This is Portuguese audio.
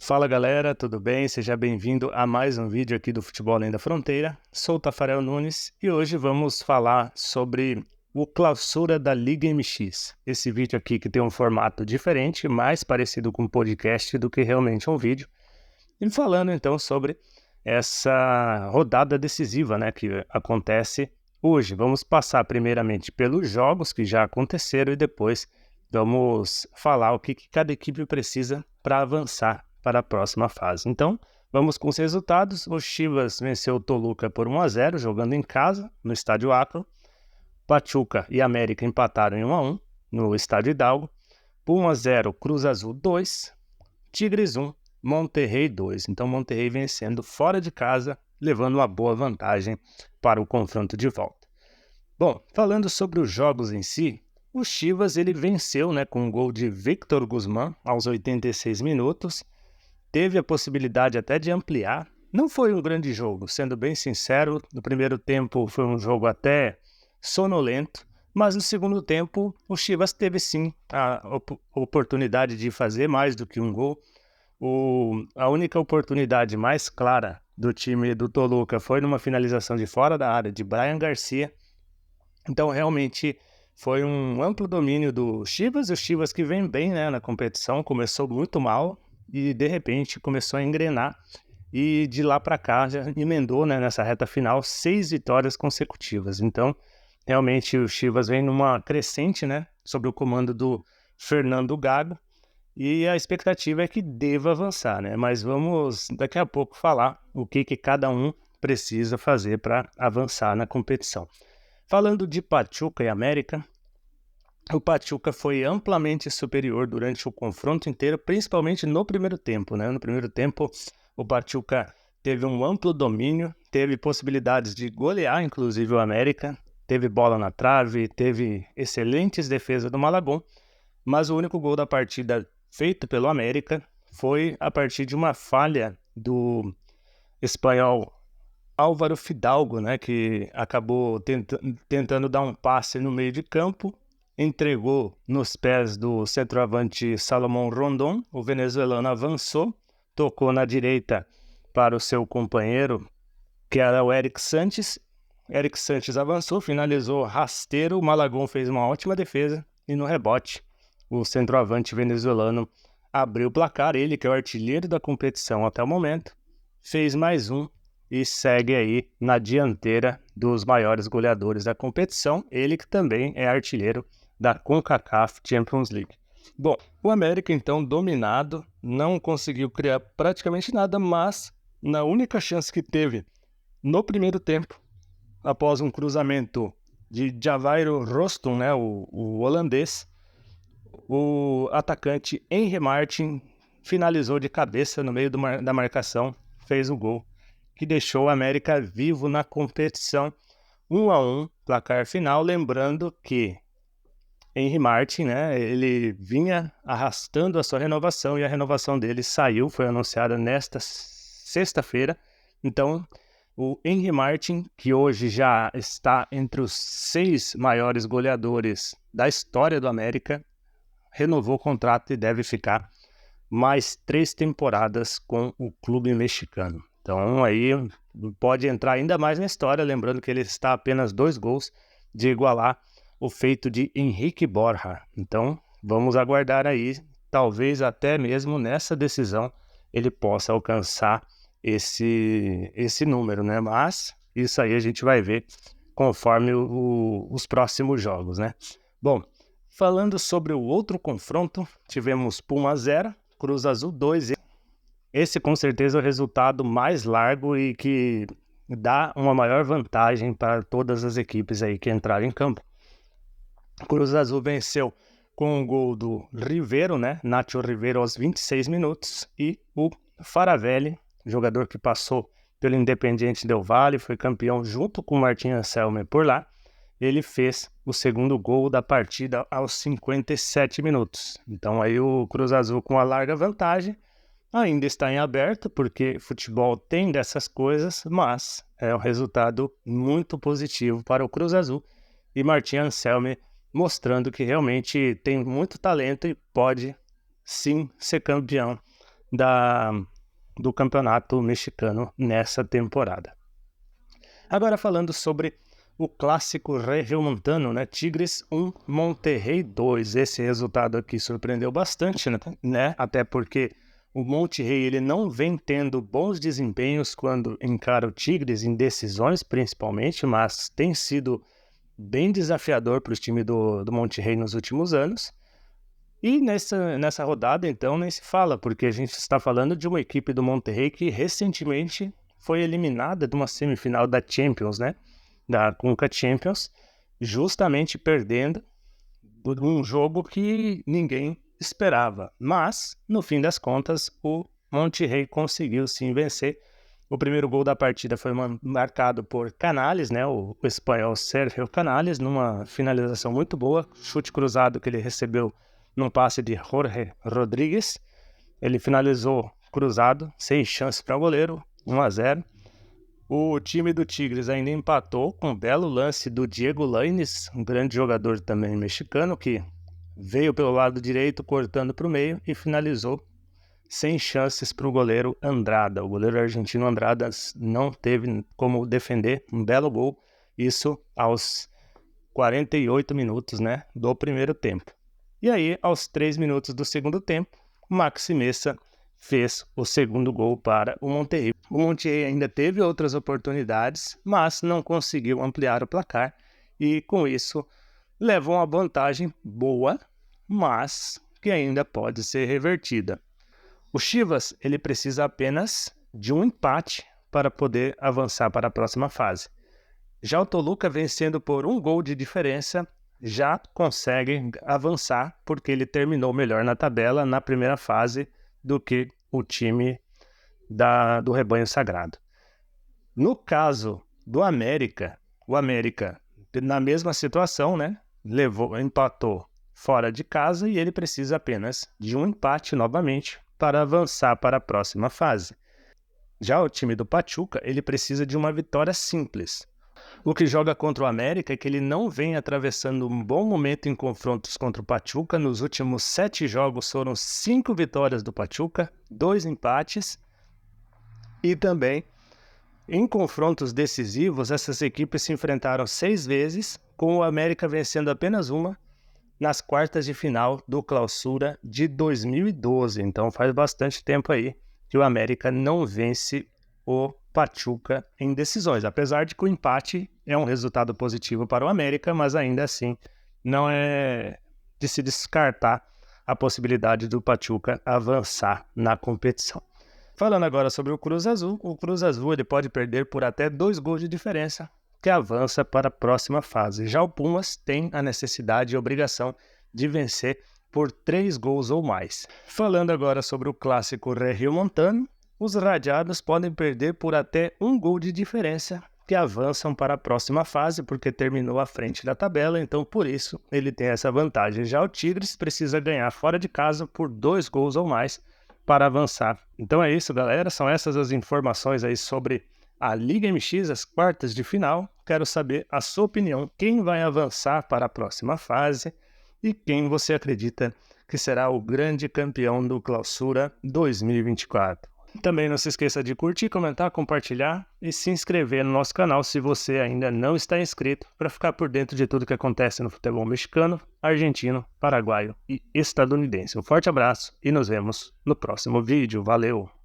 Fala galera, tudo bem? Seja bem-vindo a mais um vídeo aqui do Futebol Além da Fronteira. Sou o Tafarel Nunes e hoje vamos falar sobre o Clausura da Liga MX. Esse vídeo aqui que tem um formato diferente, mais parecido com um podcast do que realmente um vídeo. E falando então sobre essa rodada decisiva, né, que acontece hoje. Vamos passar primeiramente pelos jogos que já aconteceram e depois vamos falar o que cada equipe precisa para avançar para a próxima fase. Então, vamos com os resultados. O Chivas venceu o Toluca por 1-0, jogando em casa, no Estádio Akron. Pachuca e América empataram em 1-1, no Estádio Hidalgo. Por 1-0, Cruz Azul 2, Tigres 1, Monterrey 2. Então, Monterrey vencendo fora de casa, levando uma boa vantagem para o confronto de volta. Bom, falando sobre os jogos em si, o Chivas ele venceu, com um gol de Victor Guzmán aos 86 minutos. Teve a possibilidade até de ampliar. Não foi um grande jogo, sendo bem sincero. No primeiro tempo foi um jogo até sonolento, mas no segundo tempo o Chivas teve sim a oportunidade de fazer mais do que um gol. A única oportunidade mais clara do time do Toluca foi numa finalização de fora da área de Bryan Garcia. Então realmente foi um amplo domínio do Chivas, e o Chivas que vem bem na competição, começou muito mal e de repente começou a engrenar e de lá para cá já emendou nessa reta final 6 vitórias consecutivas. Então realmente o Chivas vem numa crescente sob o comando do Fernando Gago e a expectativa é que deva avançar, mas vamos daqui a pouco falar o que cada um precisa fazer para avançar na competição. Falando de Pachuca e América, o Pachuca foi amplamente superior durante o confronto inteiro, principalmente no primeiro tempo. No primeiro tempo, o Pachuca teve um amplo domínio, teve possibilidades de golear, inclusive o América, teve bola na trave, teve excelentes defesas do Malagón, mas o único gol da partida feito pelo América foi a partir de uma falha do espanhol Álvaro Fidalgo, que acabou tentando dar um passe no meio de campo, entregou nos pés do centroavante Salomón Rondón. O venezuelano avançou, tocou na direita para o seu companheiro, que era o Eric Sanches. Eric Sanches avançou, finalizou rasteiro. O Malagón fez uma ótima defesa e no rebote o centroavante venezuelano abriu o placar. Ele, que é o artilheiro da competição até o momento, fez mais um e segue aí na dianteira dos maiores goleadores da competição, ele que também é artilheiro da CONCACAF Champions League. Bom, o América então dominado, não conseguiu criar praticamente nada, mas na única chance que teve no primeiro tempo, após um cruzamento de Javairo Roston, o holandês, o atacante Henry Martin finalizou de cabeça no meio da marcação, fez o gol que deixou o América vivo na competição. 1-1, placar final. Lembrando que Henry Martin, ele vinha arrastando a sua renovação e a renovação dele saiu, foi anunciada nesta sexta-feira. Então, o Henry Martin, que hoje já está entre os 6 maiores goleadores da história do América, renovou o contrato e deve ficar mais 3 temporadas com o clube mexicano. Então aí pode entrar ainda mais na história, lembrando que ele está a apenas 2 gols de igualar o feito de Henrique Borja. Então vamos aguardar aí, talvez até mesmo nessa decisão ele possa alcançar esse número, Mas isso aí a gente vai ver conforme os próximos jogos, Bom, falando sobre o outro confronto, tivemos Puma 0, Cruz Azul 2. Esse com certeza é o resultado mais largo e que dá uma maior vantagem para todas as equipes aí que entraram em campo. Cruz Azul venceu com o gol do Riveiro, Nacho Riveiro aos 26 minutos, e o Faravelli, jogador que passou pelo Independiente Del Valle, foi campeão junto com o Martin Anselmi por lá. Ele fez o segundo gol da partida aos 57 minutos. Então aí o Cruz Azul com uma larga vantagem. Ainda está em aberto, porque futebol tem dessas coisas, mas é um resultado muito positivo para o Cruz Azul. E Martin Anselmi mostrando que realmente tem muito talento e pode sim ser campeão do campeonato mexicano nessa temporada. Agora falando sobre o clássico regiomontano, né? Tigres 1, Monterrey 2. Esse resultado aqui surpreendeu bastante, né? Até porque o Monterrey ele não vem tendo bons desempenhos quando encara o Tigres, em decisões principalmente, mas tem sido bem desafiador para o time do Monterrey nos últimos anos. E nessa rodada, então, nem se fala, porque a gente está falando de uma equipe do Monterrey que recentemente foi eliminada de uma semifinal da Champions, né? Da Conca Champions, justamente perdendo um jogo que ninguém esperava. Mas, no fim das contas, o Monterrey conseguiu sim vencer. O primeiro gol da partida foi marcado por Canales, né? O espanhol Sergio Canales, numa finalização muito boa, chute cruzado que ele recebeu num passe de Jorge Rodrigues. Ele finalizou cruzado, sem chance para o goleiro, 1-0. O time do Tigres ainda empatou com um belo lance do Diego Lainez, um grande jogador também mexicano, que veio pelo lado direito, cortando para o meio e finalizou sem chances para o goleiro Andrada. O goleiro argentino Andrada não teve como defender, um belo gol, isso aos 48 minutos, né, do primeiro tempo. E aí, aos 3 minutos do segundo tempo, Maxi Meza fez o segundo gol para o Monterrey. O Monterrey ainda teve outras oportunidades, mas não conseguiu ampliar o placar e, com isso, levou uma vantagem boa, mas que ainda pode ser revertida. O Chivas ele precisa apenas de um empate para poder avançar para a próxima fase. Já o Toluca, vencendo por um gol de diferença, já consegue avançar, porque ele terminou melhor na tabela na primeira fase do que o time do Rebanho Sagrado. No caso do América, o América, na mesma situação, né, empatou fora de casa e ele precisa apenas de um empate novamente para avançar para a próxima fase. Já o time do Pachuca, ele precisa de uma vitória simples. O que joga contra o América é que ele não vem atravessando um bom momento em confrontos contra o Pachuca. Nos últimos 7 jogos foram 5 vitórias do Pachuca, 2 empates. E também, em confrontos decisivos, essas equipes se enfrentaram 6 vezes, com o América vencendo apenas uma nas quartas de final do Clausura de 2012. Então faz bastante tempo aí que o América não vence o Pachuca em decisões, apesar de que o empate é um resultado positivo para o América, mas ainda assim não é de se descartar a possibilidade do Pachuca avançar na competição. Falando agora sobre o Cruz Azul ele pode perder por até 2 gols de diferença, que avança para a próxima fase. Já o Pumas tem a necessidade e obrigação de vencer por 3 gols ou mais. Falando agora sobre o clássico regiomontano, os Rayados podem perder por até 1 gol de diferença, que avançam para a próxima fase, porque terminou à frente da tabela, então por isso ele tem essa vantagem. Já o Tigres precisa ganhar fora de casa por 2 gols ou mais para avançar. Então é isso, galera, são essas as informações aí sobre a Liga MX, as quartas de final. Quero saber a sua opinião, quem vai avançar para a próxima fase e quem você acredita que será o grande campeão do Clausura 2024. Também não se esqueça de curtir, comentar, compartilhar e se inscrever no nosso canal se você ainda não está inscrito, para ficar por dentro de tudo que acontece no futebol mexicano, argentino, paraguaio e estadunidense. Um forte abraço e nos vemos no próximo vídeo. Valeu!